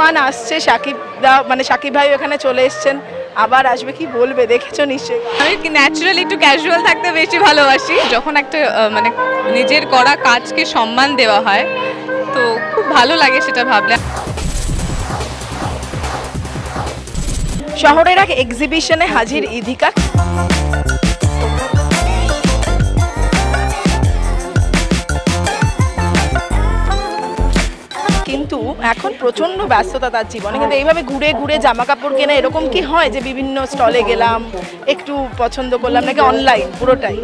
তুফান আসছে, সাকিব দা মানে সাকিব ভাই এখানে চলে এসেছেন, আবার আসবে, কি বলবে? দেখেছো নিশ্চয়ই। আমি ন্যাচারালি একটু ক্যাজুয়াল থাকতে বেশি ভালোবাসি। যখন একটা মানে নিজের করা কাজকে সম্মান দেওয়া হয় তো খুব ভালো লাগে সেটা ভাবলে। শহরের এক এক্সিবিশনে হাজির ইধিকা। কিন্তু এখন প্রচন্ড ব্যস্ততা তার জীবনে, কিন্তু এইভাবে ঘুরে ঘুরে জামা কাপড় কেনা এরকম কি হয় যে বিভিন্ন স্টলে গেলাম, একটু পছন্দ করলাম, নাকি অনলাইন পুরোটাই?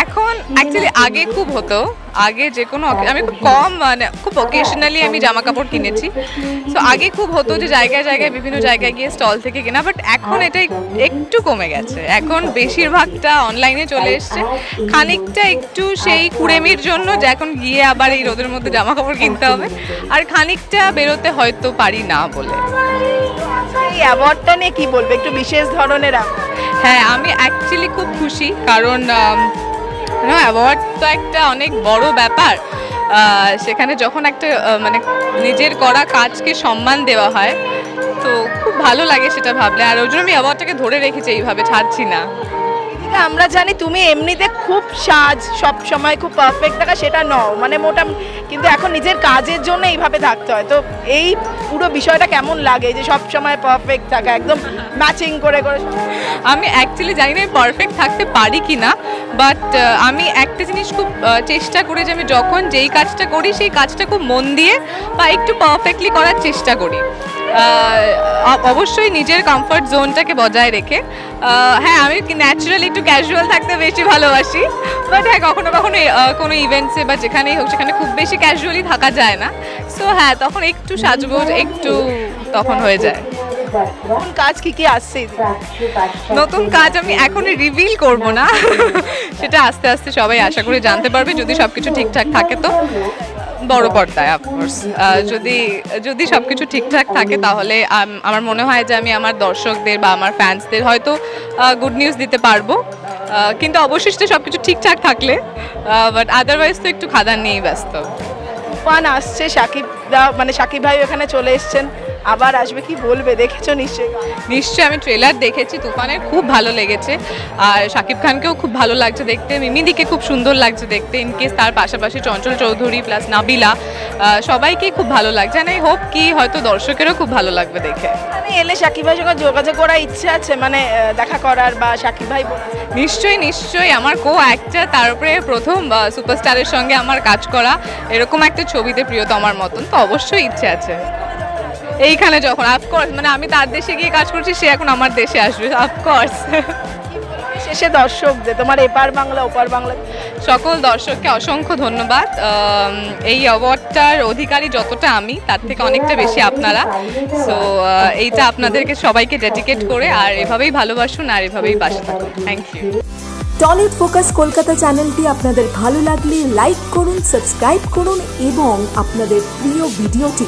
এখন অ্যাকচুয়ালি আগে খুব হতো, আগে যে কোনো আমি খুব কম মানে খুব অকেশনালি আমি জামা কাপড় কিনেছি। তো আগে খুব হতো যে জায়গায় জায়গায় বিভিন্ন জায়গায় গিয়ে স্টল থেকে কেনা, বাট এখন এটা একটু কমে গেছে। এখন বেশিরভাগটা অনলাইনে চলে এসছে। খানিকটা একটু সেই কুড়েমির জন্য যে এখন গিয়ে আবার এই রোদের মধ্যে জামা কাপড় কিনতে হবে, আর খানিকটা বেরোতে হয়তো পারি না বলে। এই অ্যাওয়ার্ডটা নিয়ে কি বলবে, একটু বিশেষ ধরনের? হ্যাঁ, আমি অ্যাকচুয়ালি খুব খুশি, কারণ অ্যাওয়ার্ড তো একটা অনেক বড় ব্যাপার। সেখানে যখন একটা মানে নিজের করা কাজকে সম্মান দেওয়া হয় তো খুব ভালো লাগে সেটা ভাবলে। আর ওই জন্য আমি অ্যাওয়ার্ডটাকে ধরে রেখেছি, এইভাবে ছাড়ছি না। আমরা জানি তুমি এমনিতে খুব সাজ, সব সময় খুব পারফেক্ট থাকা সেটা নও, মানে মোটামুটি, কিন্তু এখন নিজের কাজের জন্য এইভাবে থাকতে হয়। তো এই পুরো বিষয়টা কেমন লাগে যে সব সময় পারফেক্ট থাকা, একদম ম্যাচিং করে করে? আমি অ্যাকচুয়ালি জানি না আমি পারফেক্ট থাকতে পারি কি না, বাট আমি একটা জিনিস খুব চেষ্টা করি যে আমি যখন যেই কাজটা করি সেই কাজটা খুব মন দিয়ে বা একটু পারফেক্টলি করার চেষ্টা করি, অবশ্যই নিজের কমফর্ট জোনটাকে বজায় রেখে। হ্যাঁ, আমি ন্যাচারালি একটু ক্যাজুয়াল থাকতে বেশি ভালোবাসি, বাট হ্যাঁ কখনো কখনো কোনো ইভেন্টসে বা যেখানেই হোক সেখানে খুব বেশি ক্যাজুয়ালি থাকা যায় না। সো হ্যাঁ, তখন একটু সাজগোজ একটু তখন হয়ে যায়। নতুন কাজ কি কি আসছে? নতুন কাজ আমি এখনই রিভিল করব না, সেটা আস্তে আস্তে সবাই আশা করে জানতে পারবে, যদি সবকিছু ঠিকঠাক থাকে তো বড় পর্দায়। অফকোর্স যদি সবকিছু ঠিকঠাক থাকে তাহলে আমার মনে হয় যে আমি আমার দর্শকদের বা আমার ফ্যান্সদের হয়তো গুড নিউজ দিতে পারবো, কিন্তু অবশ্যই সেটা সবকিছু ঠিকঠাক থাকলে। বাট আদারওয়াইজ তো একটু খাদান নিয়েই ব্যস্ত। তুফান আসছে, সাকিব দা মানে সাকিব ভাই এখানে চলে এসেছেন, আবার আসবে, কি বলবে? দেখেছো নিশ্চয়ই। নিশ্চয়ই, আমি ট্রেলার দেখেছি, তুফানের খুব ভালো লেগেছে। আর শাকিব খানকেও খুব ভালো লাগছে দেখতে, মিমিদিকে খুব সুন্দর লাগছে দেখতে, ইনকেস তার পাশাপাশি চঞ্চল চৌধুরী প্লাস নাবিলা, সবাইকেই খুব ভালো লাগছে। আর আই হোপ কি হয়তো দর্শকেরও খুব ভালো লাগবে দেখে। মানে এলে সাকিব ভাইয়ের সঙ্গে যোগাযোগ করার ইচ্ছে আছে, মানে দেখা করার, বা সাকিব ভাই? নিশ্চয়ই নিশ্চয়ই, আমার কো অ্যাক্টর, তার উপরে প্রথম সুপারস্টারের সঙ্গে আমার কাজ করা, এরকম একটা ছবিতে প্রিয়তমার মতন, তো অবশ্যই ইচ্ছে আছে। এইখানে যখন অফকোর্স মানে আমি তার দেশে গিয়ে কাজ করছি, সে এখন আমার দেশে আসবে অফকোর্স। শেষে দর্শকদের, তোমার এপার বাংলা ওপার বাংলা সকল দর্শককে অসংখ্য ধন্যবাদ। এই অ্যাওয়ার্ডটার অধিকারী যতটা আমি, তার থেকে অনেকটা বেশি আপনারা। সো এইটা আপনাদেরকে সবাইকে ডেডিকেট করে, আর এভাবেই ভালোবাসুন আর এভাবেই পাশে থাকুন। Thank you. Tollywood focus Kolkata চ্যানেলটি আপনাদের ভালো লাগলে লাইক করুন, সাবস্ক্রাইব করুন এবং আপনাদের প্রিয় ভিডিওটি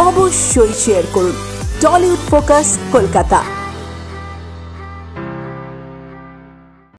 অবশ্যই শেয়ার করুন। Tollywood focus Kolkata.